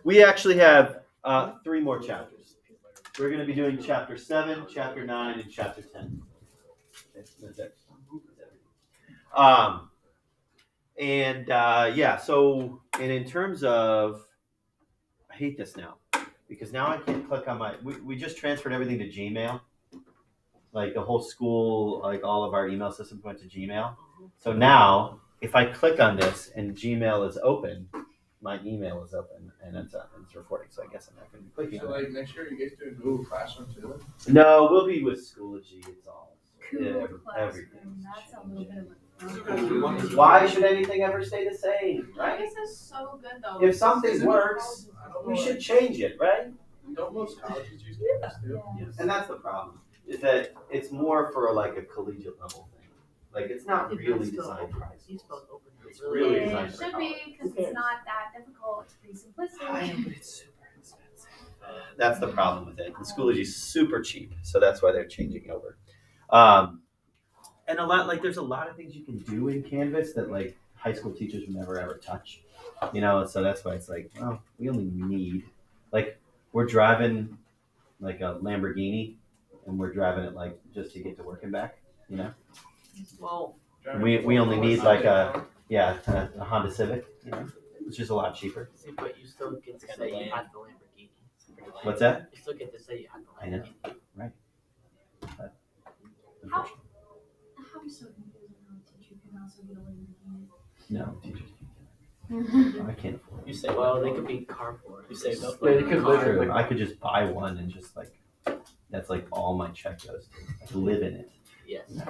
we actually have 3 more chapters. We're going to be doing chapter 7, chapter 9, and chapter 10. That's it. And in terms of, I hate this now because now I can't click on we just transferred everything to Gmail. Like the whole school, like all of our email systems went to Gmail. So now if I click on this and Gmail is open, my email is open and it's recording. So I guess I'm not going to be clicking on it. So like next year you guys doing Google Classroom too? No, we'll be with Schoology. It's all everything. That's a little bit of a Why should anything ever stay the same, right? This is so good though. If something works, we should change it, right? Don't most colleges use Canvas too? Yes. And that's the problem, is that it's more for like a collegiate level thing. Like it's not really designed for high school. It's really designed for college. It should be because it's not that difficult. It's pretty simplistic. But it's super expensive. That's the problem with it. And Schoology is super cheap, so that's why they're changing over. And there's a lot of things you can do in Canvas that like high school teachers would never ever touch, so that's why it's like, well, we only need, like, we're driving like a Lamborghini and we're driving it like just to get to work and back, Well, we only need like a Honda Civic, which is a lot cheaper. but you still get to say you had the Lamborghini. What's that? You still get to say you had the I know, Lamborghini. right. But, I'm so confused on how a teacher can also get a Lamborghini. no, teachers can't. I can't afford it. You say, well, they could be carport. You say, no, They could True. I could just buy one and just like, that's like all my check goes to. I live in it. Yes. Yeah.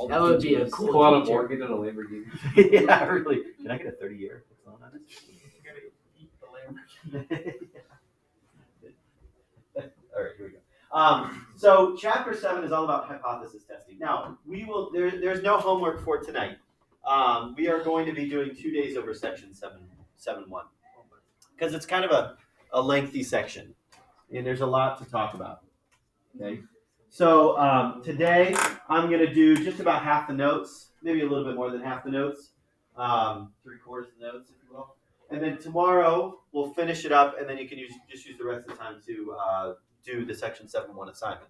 That would be a cool Pull out a teacher. mortgage on a Lamborghini. Yeah, really. Can I get a 30-year loan on it? You gotta eat the Lamborghini. All right, here we go. So chapter 7 is all about hypothesis testing. Now, there's no homework for tonight. We are going to be doing 2 days over section 7.1 because it's kind of a lengthy section and there's a lot to talk about. Okay. So today I'm going to do just about half the notes, maybe a little bit more than half the notes, 3/4 of the notes, if you will. And then tomorrow we'll finish it up, and then you can just use the rest of the time to do the section 7.1 assignment.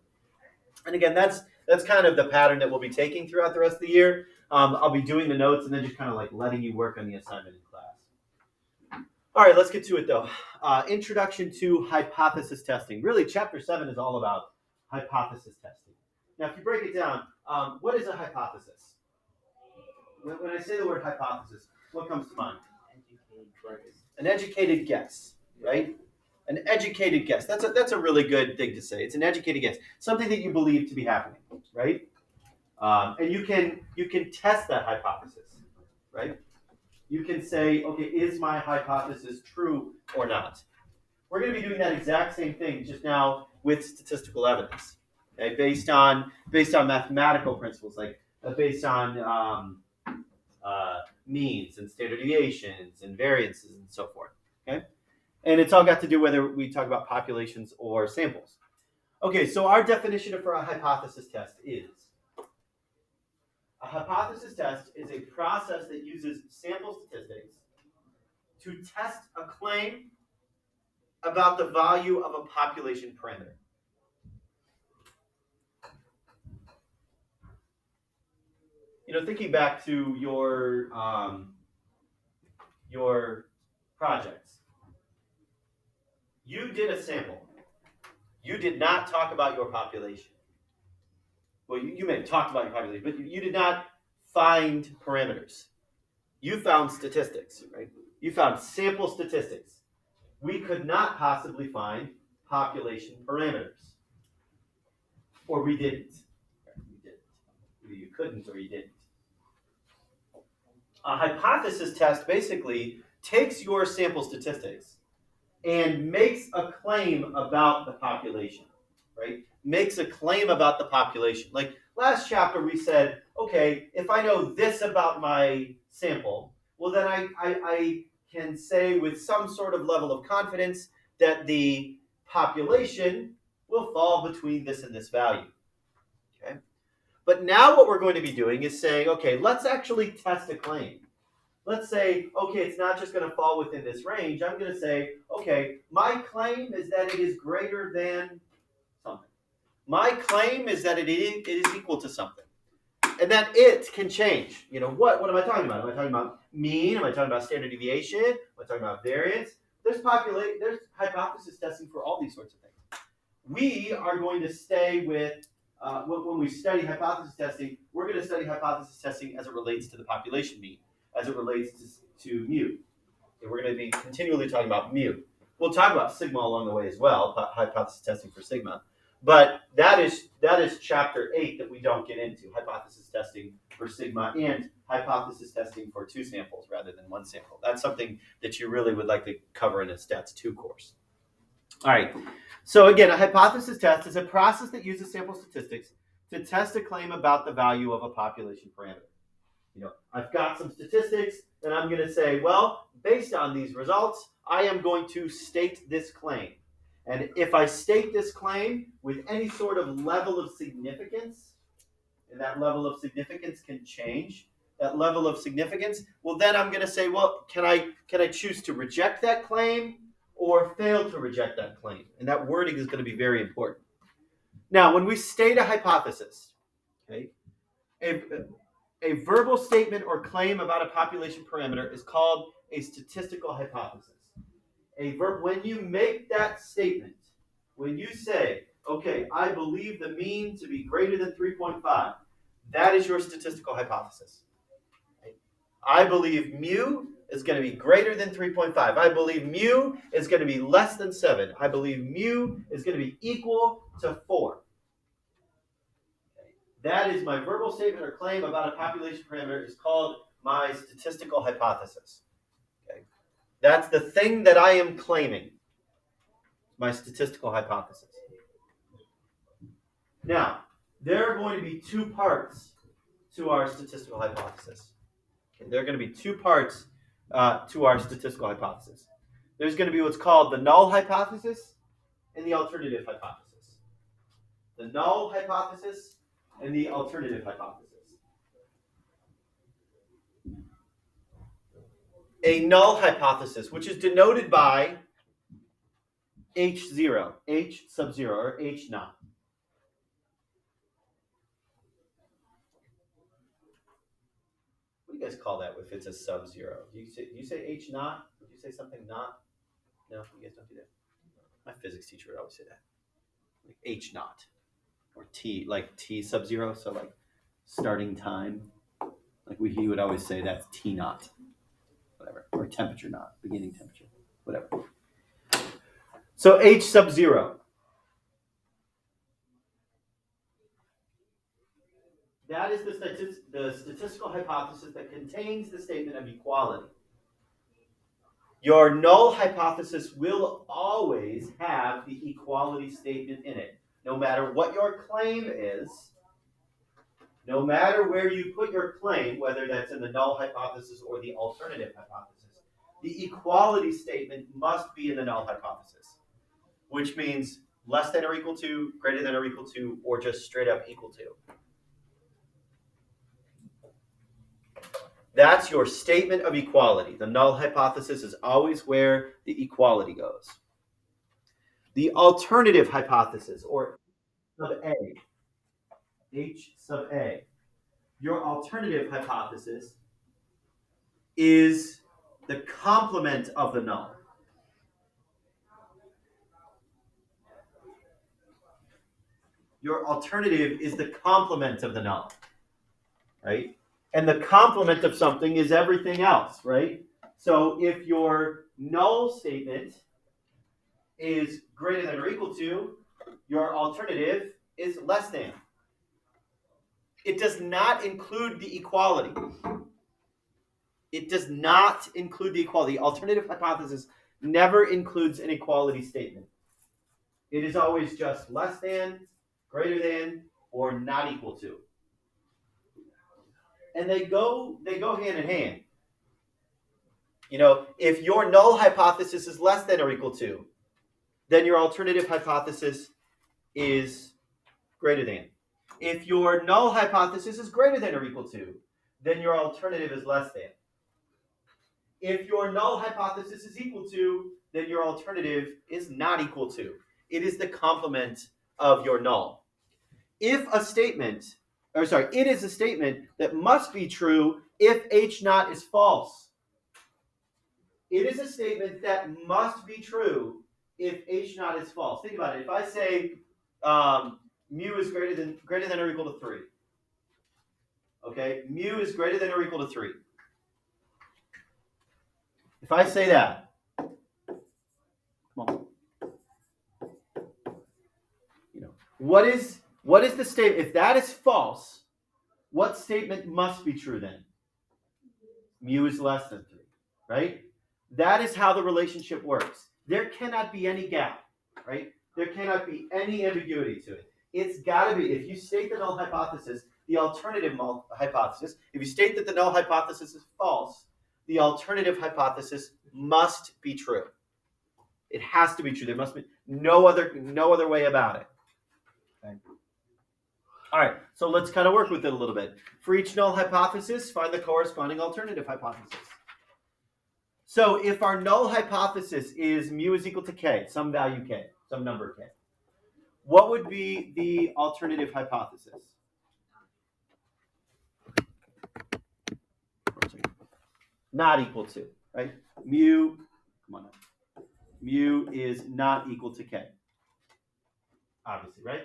And again, that's kind of the pattern that we'll be taking throughout the rest of the year. I'll be doing the notes and then just kind of like letting you work on the assignment in class. All right, let's get to it though. Introduction to hypothesis testing. Really, chapter 7 is all about hypothesis testing. Now, if you break it down, what is a hypothesis? When I say the word hypothesis, what comes to mind? An educated guess, right? An educated guess. That's a really good thing to say. It's an educated guess. Something that you believe to be happening, right? And you can test that hypothesis, right? You can say, okay, is my hypothesis true or not? We're going to be doing that exact same thing, just now with statistical evidence, okay? Based on mathematical principles, like based on means and standard deviations and variances and so forth, okay? And it's all got to do whether we talk about populations or samples. Okay, so our definition for a hypothesis test is, a hypothesis test is a process that uses sample statistics to test a claim about the value of a population parameter. Thinking back to your projects, you did a sample. You did not talk about your population. Well, you may have talked about your population, but you did not find parameters. You found statistics, right? You found sample statistics. We could not possibly find population parameters. Or we didn't. You didn't. Either you couldn't or you didn't. A hypothesis test basically takes your sample statistics and makes a claim about the population, right? Makes a claim about the population. Like last chapter we said, okay, if I know this about my sample, well then I can say with some sort of level of confidence that the population will fall between this and this value, okay? But now what we're going to be doing is saying, okay, let's actually test a claim. let's say, okay, it's not just going to fall within this range. I'm going to say, okay, my claim is that it is greater than something. My claim is that it is equal to something. And that it can change. What am I talking about? Am I talking about mean? Am I talking about standard deviation? Am I talking about variance? There's hypothesis testing for all these sorts of things. We are going to stay with, when we study hypothesis testing, we're going to study hypothesis testing as it relates to the population mean, as it relates to mu. And we're going to be continually talking about mu. We'll talk about sigma along the way as well, hypothesis testing for sigma. But that is chapter 8 that we don't get into, hypothesis testing for sigma and hypothesis testing for 2 samples rather than 1 sample. That's something that you really would like to cover in a Stats 2 course. All right. So again, a hypothesis test is a process that uses sample statistics to test a claim about the value of a population parameter. I've got some statistics, and I'm going to say, well, based on these results, I am going to state this claim. And if I state this claim with any sort of level of significance, and that level of significance can change, that level of significance, well, then I'm going to say, well, can I choose to reject that claim or fail to reject that claim? And that wording is going to be very important. Now, when we state a hypothesis, okay, a verbal statement or claim about a population parameter is called a statistical hypothesis. When you make that statement, when you say, okay, I believe the mean to be greater than 3.5, that is your statistical hypothesis. Right? I believe mu is going to be greater than 3.5. I believe mu is going to be less than 7. I believe mu is going to be equal to 4. That is my verbal statement or claim about a population parameter is called my statistical hypothesis. Okay? That's the thing that I am claiming, my statistical hypothesis. Now, there are going to be 2 parts to our statistical hypothesis. Okay? There are going to be 2 parts to our statistical hypothesis. There's going to be what's called the null hypothesis and the alternative hypothesis. The null hypothesis and the alternative hypothesis. A null hypothesis, which is denoted by H0, H sub 0, or H naught. What do you guys call that if it's a sub 0? Do you say H naught? Would you say something not? No, you guys don't do that. My physics teacher would always say that. Like H naught. Or T, like T sub 0, so like starting time. Like he would always say that's T naught. Whatever. Or temperature naught, beginning temperature. Whatever. So H sub 0. That is the statistical hypothesis that contains the statement of equality. Your null hypothesis will always have the equality statement in it. No matter what your claim is, no matter where you put your claim, whether that's in the null hypothesis or the alternative hypothesis, the equality statement must be in the null hypothesis, which means less than or equal to, greater than or equal to, or just straight up equal to. That's your statement of equality. The null hypothesis is always where the equality goes. The alternative hypothesis, or sub A, H sub A, your alternative hypothesis is the complement of the null. Your alternative is the complement of the null, right? And the complement of something is everything else, right? So if your null statement is greater than or equal to, your alternative is less than. It does not include the equality. It does not include the equality. Alternative hypothesis never includes an equality statement. It is always just less than, greater than, or not equal to. And they go hand in hand. If your null hypothesis is less than or equal to, then your alternative hypothesis is greater than. If your null hypothesis is greater than or equal to, then your alternative is less than. If your null hypothesis is equal to, then your alternative is not equal to. It is the complement of your null. It is a statement that must be true if H naught is false. It is a statement that must be true if H naught is false. Think about it. If I say mu is greater than or equal to 3. Okay, mu is greater than or equal to 3. If I say that, come on. What is the statement? If that is false, what statement must be true then? Mu is less than 3, right? That is how the relationship works. There cannot be any gap, right? There cannot be any ambiguity to it. It's got to be, if you state the null hypothesis, the alternative null hypothesis, if you state that the null hypothesis is false, the alternative hypothesis must be true. It has to be true. There must be no other way about it. Okay. All right, so let's kind of work with it a little bit. For each null hypothesis, find the corresponding alternative hypothesis. So if our null hypothesis is mu is equal to k, some value k, some number k, what would be the alternative hypothesis? Not equal to, right? Mu is not equal to k. Obviously, right?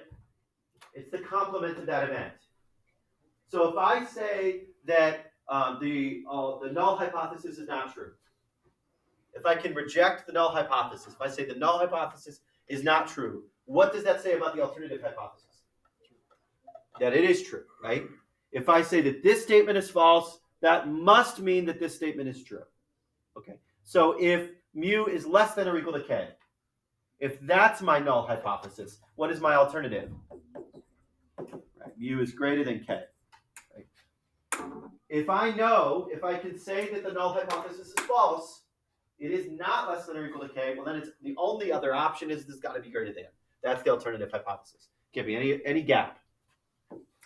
It's the complement of that event. So if I say that the null hypothesis is not true, if I can reject the null hypothesis, if I say the null hypothesis is not true, what does that say about the alternative hypothesis? That it is true, right? If I say that this statement is false, that must mean that this statement is true. Okay. So if mu is less than or equal to k, if that's my null hypothesis, what is my alternative? Right. Mu is greater than k. Right. If I can say that the null hypothesis is false, it is not less than or equal to k, well then it's the only other option is this got to be greater than. That's the alternative hypothesis. Can't be any gap.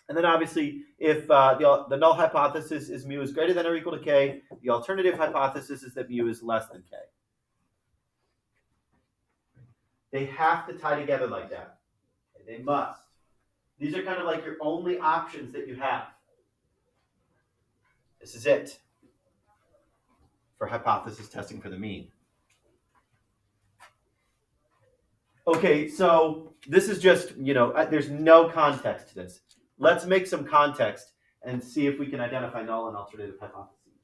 And then obviously, if the null hypothesis is mu is greater than or equal to k, the alternative hypothesis is that mu is less than k. They have to tie together like that. They must. These are kind of like your only options that you have. This is it for hypothesis testing for the mean. Okay, so this is just, there's no context to this. Let's make some context and see if we can identify null and alternative hypotheses.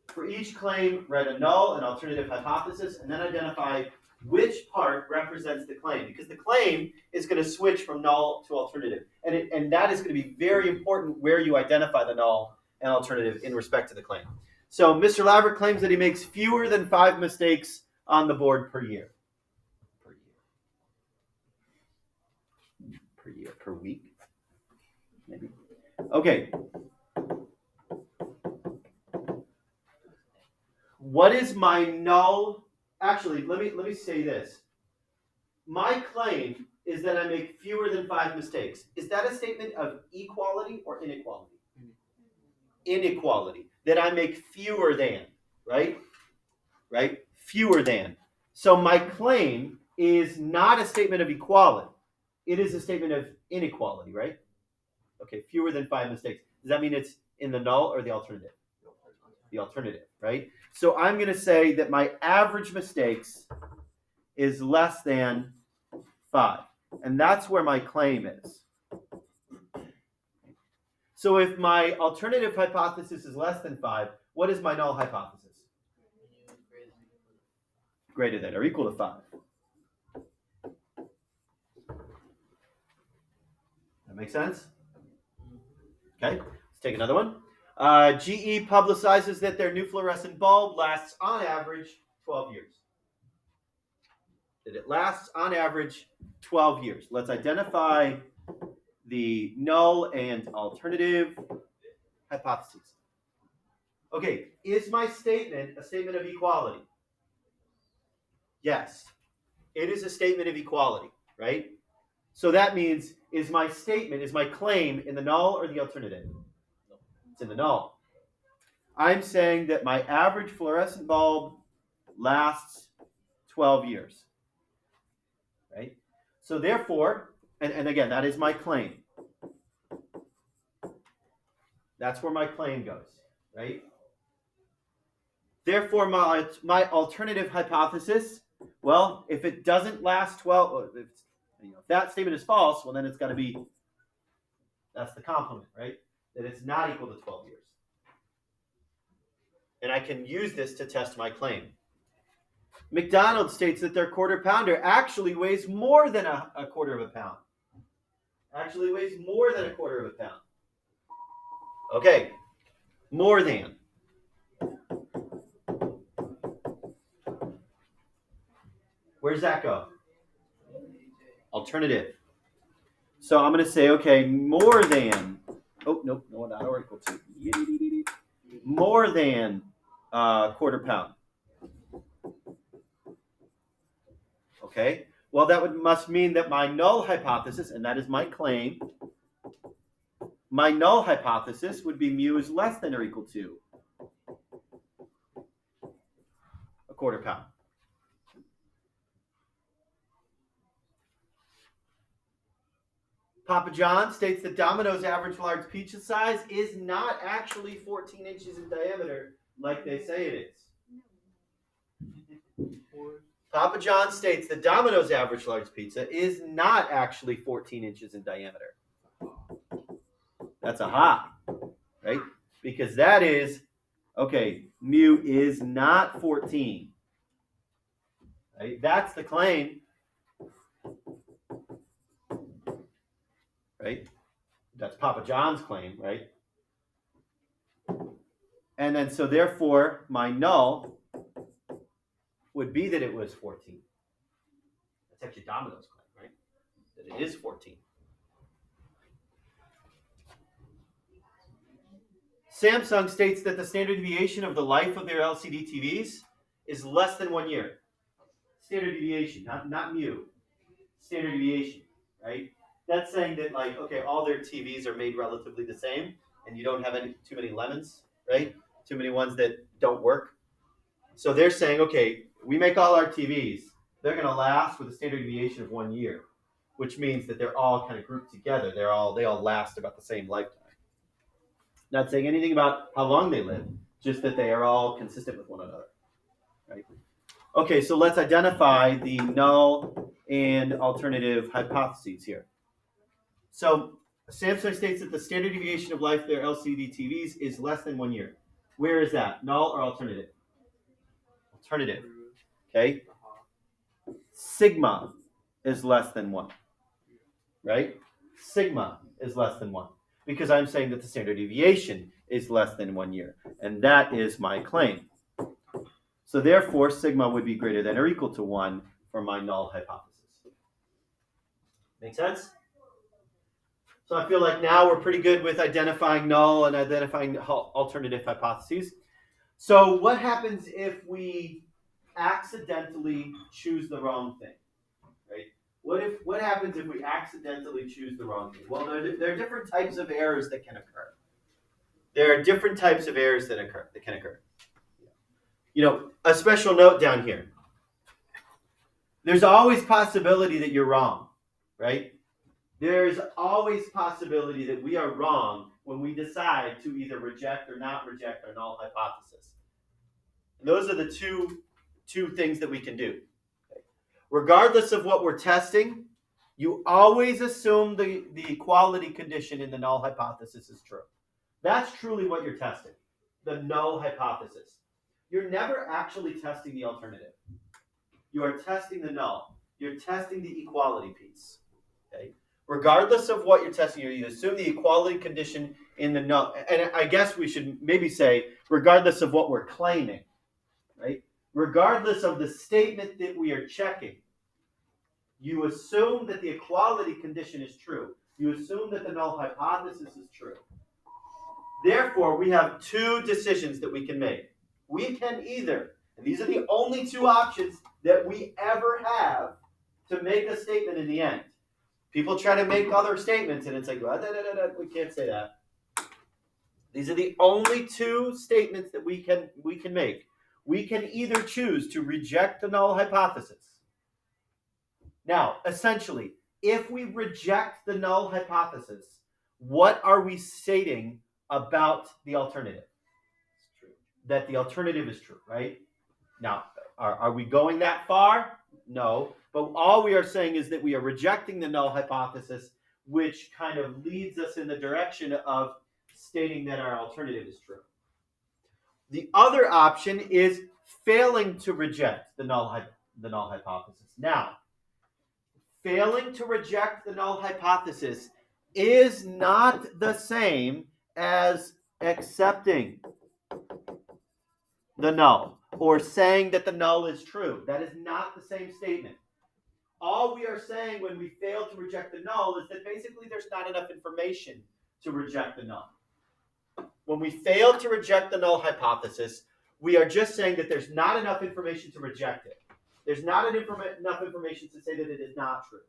For each claim, write a null and alternative hypothesis, and then identify which part represents the claim, because the claim is going to switch from null to alternative, and that is going to be very important where you identify the null and alternative in respect to the claim. So Mr. Laverick claims that he makes fewer than 5 mistakes on the board per year. Per week, maybe. Okay. What is my null? Actually, let me say this. My claim is that I make fewer than 5 mistakes. Is that a statement of equality or inequality? Inequality. That I make fewer than, right? Right? Fewer than. So my claim is not a statement of equality. It is a statement of inequality, right? Okay, fewer than 5 mistakes. Does that mean it's in the null or the alternative? The alternative, right? So I'm going to say that my average mistakes is less than 5. And that's where my claim is. So if my alternative hypothesis is less than 5, what is my null hypothesis? Greater than or equal to 5. That make sense? Okay, let's take another one. GE publicizes that their new fluorescent bulb lasts on average 12 years. That it lasts on average 12 years. Let's identify the null and alternative hypotheses. Okay, is my statement a statement of equality? Yes, it is a statement of equality, right? So that means, is my claim in the null or the alternative? It's in the null. I'm saying that my average fluorescent bulb lasts 12 years, right? So therefore, and again, that is my claim. That's where my claim goes, right? Therefore, my alternative hypothesis, well, if it doesn't last 12, if that statement is false, well, then it's got to be, that's the complement, right? That it's not equal to 12 years. And I can use this to test my claim. McDonald's states that their quarter pounder actually weighs more than a quarter of a pound. Actually weighs more than a quarter of a pound. Okay, more than. Where does that go? Alternative. So I'm going to say, okay, more than. Oh, nope, no, not or equal to. More than quarter pound. Okay, well, that must mean that my null hypothesis, and that is my claim, my null hypothesis would be mu is less than or equal to a quarter pound. Papa John states that Domino's average large pizza size is not actually 14 inches in diameter like they say it is. Papa John states that Domino's average large pizza is not actually 14 inches in diameter. That's a ha, right? Because that is, okay, mu is not 14. Right? That's the claim. Right? That's Papa John's claim, right? And then, so therefore, my null would be that it was 14. That's actually Domino's claim, right? That it is 14. Samsung states that the standard deviation of the life of their LCD TVs is less than 1 year. Standard deviation, not mu. Standard deviation, right? That's saying that, like, okay, all their TVs are made relatively the same, and you don't have too many lemons, right? Too many ones that don't work. So they're saying, okay, we make all our TVs. They're going to last with a standard deviation of 1 year, which means that they're all kind of grouped together. They all last about the same lifetime. Not saying anything about how long they live, just that they are all consistent with one another, right? Okay, so let's identify the null and alternative hypotheses here. So Samsung states that the standard deviation of life of their LCD TVs is less than 1 year. Where is that? Null or alternative? Alternative. Okay. Sigma is less than 1. Right? Sigma is less than 1. Because I'm saying that the standard deviation is less than 1 year. And that is my claim. So therefore, sigma would be greater than or equal to 1 for my null hypothesis. Make sense? So I feel like now we're pretty good with identifying null and identifying alternative hypotheses. So what happens if we accidentally choose the wrong thing? Right? What happens if we accidentally choose the wrong thing? Well, there are different types of errors that can occur. There are different types of errors that can occur. A special note down here. There's always possibility that you're wrong, right? There's always possibility that we are wrong when we decide to either reject or not reject our null hypothesis. And those are the two things that we can do. Okay. Regardless of what we're testing, you always assume the equality condition in the null hypothesis is true. That's truly what you're testing, the null hypothesis. You're never actually testing the alternative. You are testing the null. You're testing the equality piece. Okay? Regardless of what you're testing, you assume the equality condition in the null. And I guess we should maybe say, regardless of what we're claiming, right? Regardless of the statement that we are checking, you assume that the equality condition is true. You assume that the null hypothesis is true. Therefore, we have two decisions that we can make. We can either, and these are the only two options that we ever have to make a statement in the end. People try to make other statements, and it's like, we can't say that. These are the only two statements that we can make. We can either choose to reject the null hypothesis. Now, essentially, if we reject the null hypothesis, what are we stating about the alternative? It's true. That the alternative is true, right? Now, are we going that far? No. But all we are saying is that we are rejecting the null hypothesis, which kind of leads us in the direction of stating that our alternative is true. The other option is failing to reject the null hypothesis. Now, failing to reject the null hypothesis is not the same as accepting the null or saying that the null is true. That is not the same statement. All we are saying when we fail to reject the null is that basically there's not enough information to reject the null. When we fail to reject the null hypothesis, we are just saying that there's not enough information to reject it. There's not enough information to say that it is not true.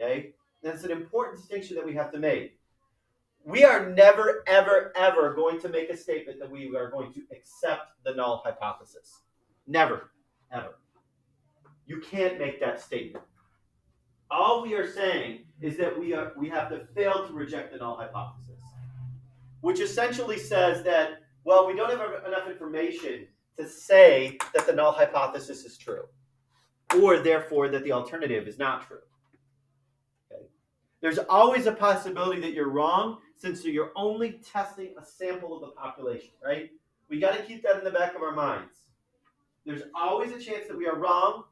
Okay? That's an important distinction that we have to make. We are never, ever, ever going to make a statement that we are going to accept the null hypothesis. Never, ever. You can't make that statement. All we are saying is that we have to fail to reject the null hypothesis, which essentially says that, well, we don't have enough information to say that the null hypothesis is true, or therefore that the alternative is not true. Okay? There's always a possibility that you're wrong, since you're only testing a sample of the population, right? We got to keep that in the back of our minds. There's always a chance that we are wrong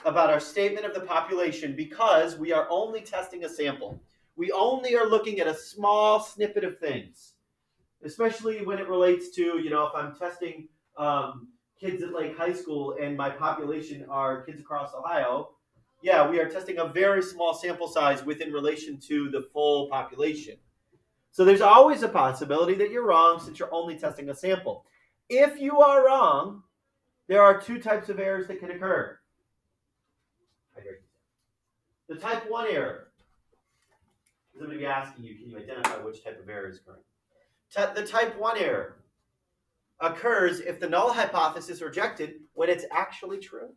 about our statement of the population because we are only testing a sample. We only are looking at a small snippet of things, especially when it relates to, if I'm testing kids at Lake High School and my population are kids across Ohio, yeah, we are testing a very small sample size within relation to the full population. So there's always a possibility that you're wrong since you're only testing a sample. If you are wrong, there are two types of errors that can occur. The type 1 error is going to be asking you, can you identify which type of error is occurring? The type 1 error occurs if the null hypothesis is rejected when it's actually true.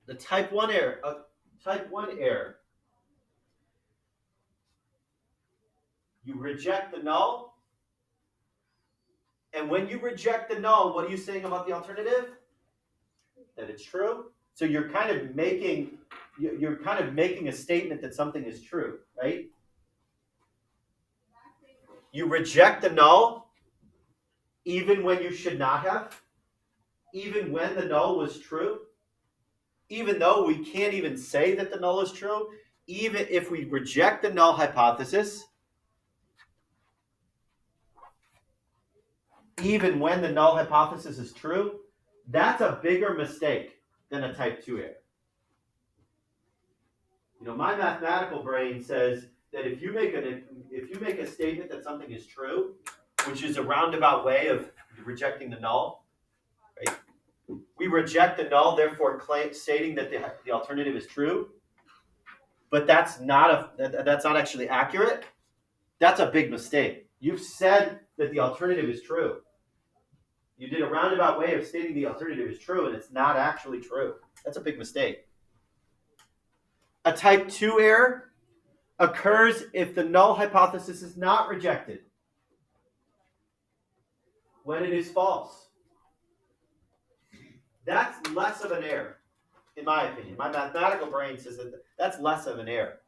The type 1 error, you reject the null, and when you reject the null, what are you saying about the alternative? That it's true. So you're kind of making a statement that something is true, right? You reject the null even when you should not have, even when the null was true, even though we can't even say that the null is true, even if we reject the null hypothesis, even when the null hypothesis is true, that's a bigger mistake than a type 2 error. My mathematical brain says that if you make a statement that something is true, which is a roundabout way of rejecting the null, right? We reject the null, therefore stating that the alternative is true, but that's not actually accurate. That's a big mistake. You've said that the alternative is true. You did a roundabout way of stating the alternative is true, and it's not actually true. That's a big mistake. A type 2 error occurs if the null hypothesis is not rejected, when it is false. That's less of an error, in my opinion. My mathematical brain says that that's less of an error.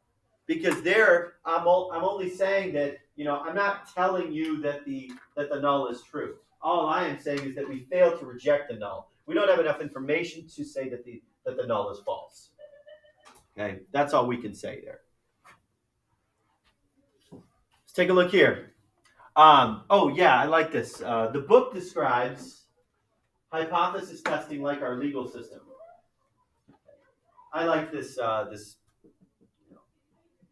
Because there, I'm only saying that, I'm not telling you that the null is true. All I am saying is that we failed to reject the null. We don't have enough information to say that the null is false. Okay, that's all we can say there. Let's take a look here. I like this. The book describes hypothesis testing like our legal system. I like this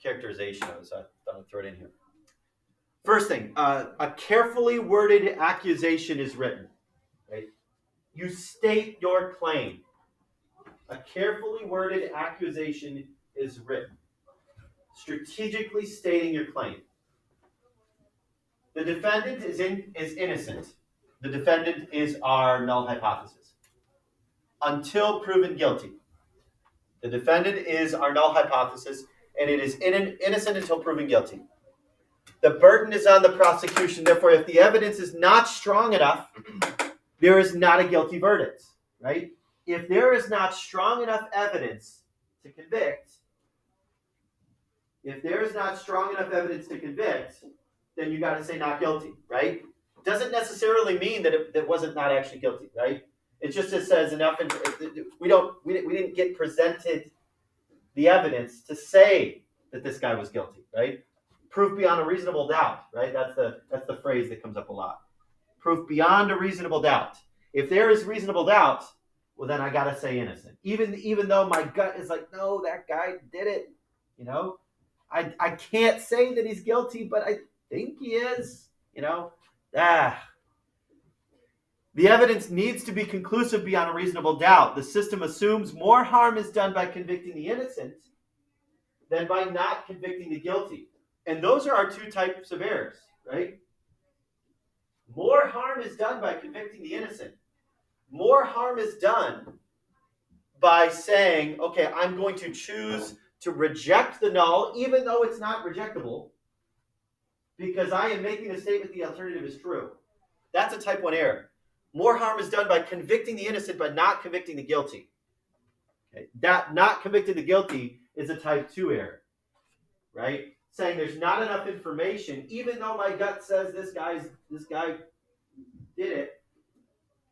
characterization of it, so I thought I'd throw it in here. First thing, a carefully worded accusation is written. Right? You state your claim. A carefully worded accusation is written, strategically stating your claim. The defendant is innocent. The defendant is our null hypothesis. Until proven guilty. The defendant is our null hypothesis, and it is innocent until proven guilty. The burden is on the prosecution. Therefore, if the evidence is not strong enough, there is not a guilty verdict, right? If there is not strong enough evidence to convict, then you got to say not guilty, right? Doesn't necessarily mean that it wasn't not actually guilty, right? It just says enough. We didn't get presented the evidence to say that this guy was guilty, right? Proof beyond a reasonable doubt, right? That's the phrase that comes up a lot. Proof beyond a reasonable doubt. If there is reasonable doubt, well, then I gotta say innocent. Even though my gut is like, no, that guy did it. You know, I can't say that he's guilty, but I think he is. You know, The evidence needs to be conclusive beyond a reasonable doubt. The system assumes more harm is done by convicting the innocent than by not convicting the guilty. And those are our two types of errors, right? More harm is done by convicting the innocent. More harm is done by saying, okay, I'm going to choose to reject the null, even though it's not rejectable, because I am making a statement the alternative is true. That's a type 1 error. More harm is done by convicting the innocent, but not convicting the guilty. Okay. That not convicting the guilty is a type 2 error, right? Saying there's not enough information, even though my gut says this guy did it.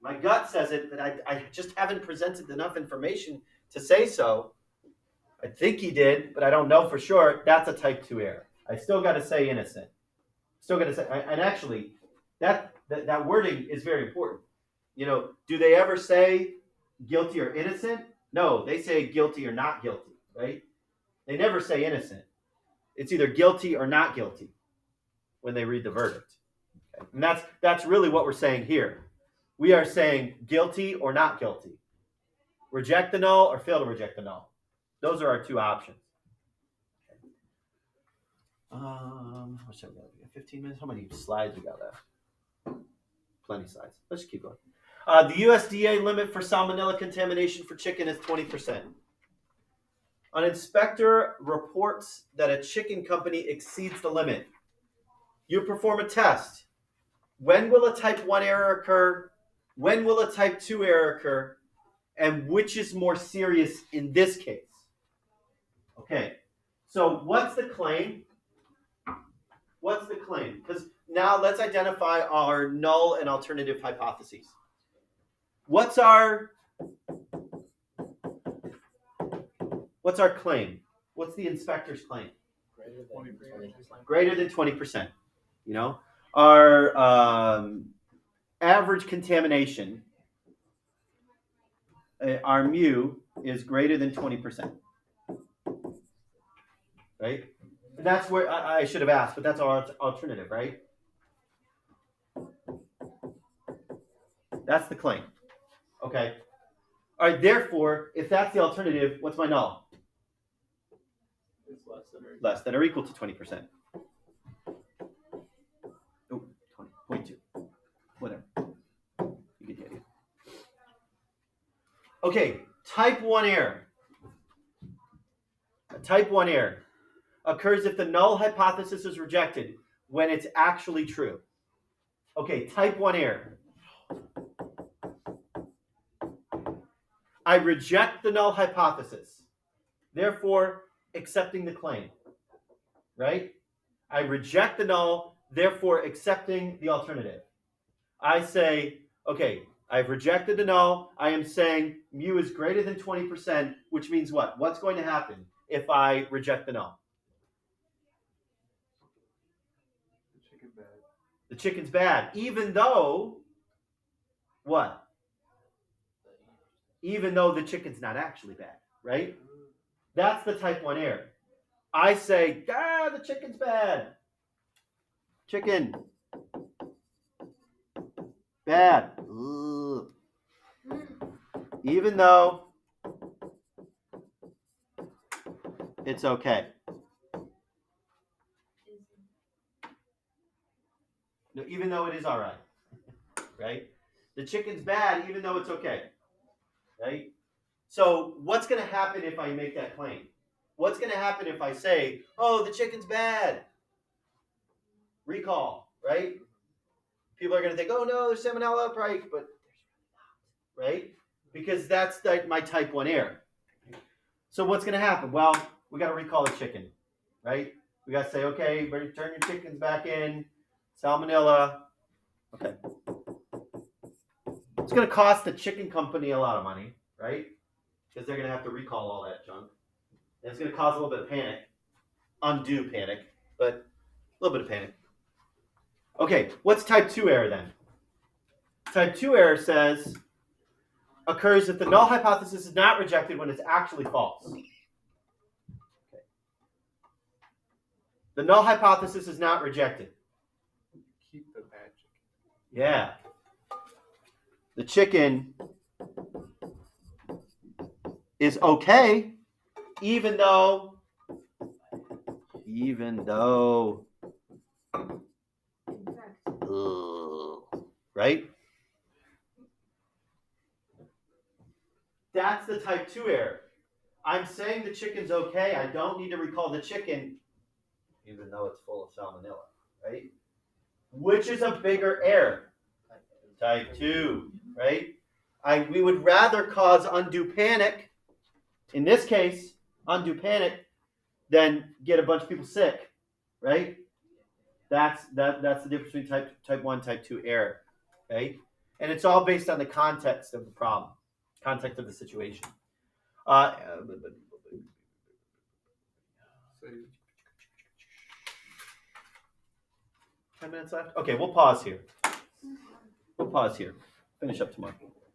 My gut says it, but I just haven't presented enough information to say so. I think he did, but I don't know for sure. That's a type 2 error. I still got to say innocent. Still got to say, and actually, that wording is very important. You know, do they ever say guilty or innocent? No, they say guilty or not guilty, right? They never say innocent. It's either guilty or not guilty when they read the verdict. Okay? And that's really what we're saying here. We are saying guilty or not guilty. Reject the null or fail to reject the null. Those are our two options. What's that? We got 15 minutes. How many slides we got left? Plenty of slides. Let's just keep going. The USDA limit for salmonella contamination for chicken is 20%. An inspector reports that a chicken company exceeds the limit. You perform a test. When will a type 1 error occur? When will a type 2 error occur? And which is more serious in this case? Okay, so what's the claim? What's the claim? Because now let's identify our null and alternative hypotheses. What's our claim? What's the inspector's claim? Greater than 20%. You know, our average contamination, our mu is greater than 20%. Right? And that's where I should have asked, but that's our alternative, right? That's the claim. Okay. All right, therefore, if that's the alternative, what's my null? It's Less than or equal to 20%. Oh, 20.2. Whatever. You get the idea. Okay, type 1 error. A type 1 error occurs if the null hypothesis is rejected when it's actually true. Okay, type 1 error. I reject the null hypothesis, therefore accepting the claim, right? I reject the null, therefore accepting the alternative. I say, okay, I've rejected the null. I am saying mu is greater than 20%, which means what? What's going to happen if I reject the null? The chicken's bad, even though, what? Even though the chicken's not actually bad, right? That's the type 1 error. I say, the chicken's bad. Chicken. Bad. Ugh. Even though it's okay. No, even though it is all right, right? The chicken's bad, even though it's okay, right? So what's going to happen if I make that claim? What's going to happen if I say, oh, the chicken's bad? Recall, right? People are going to think, oh, no, there's salmonella outbreak, but there's not, right? Because that's my type 1 error. So what's going to happen? Well, we got to recall the chicken, right? We got to say, okay, turn your chickens back in. Salmonella. Okay. It's going to cost the chicken company a lot of money, right? Because they're going to have to recall all that junk. And it's going to cause a little bit of panic. Undue panic, but a little bit of panic. Okay, what's type 2 error then? Type 2 error says, occurs if the null hypothesis is not rejected when it's actually false. Okay. The null hypothesis is not rejected. Keep the bad chicken. Yeah. The chicken is okay, even though, right? That's the type 2 error. I'm saying the chicken's okay. I don't need to recall the chicken, even though it's full of salmonella, right? Which is a bigger error? Type 2, right? We would rather cause undue panic, in this case, undue panic, than get a bunch of people sick, right? That's the difference between type 1, type 2 error, right? And it's all based on the context of the problem, context of the situation. So 10 minutes left? Okay, we'll pause here. Finish up tomorrow.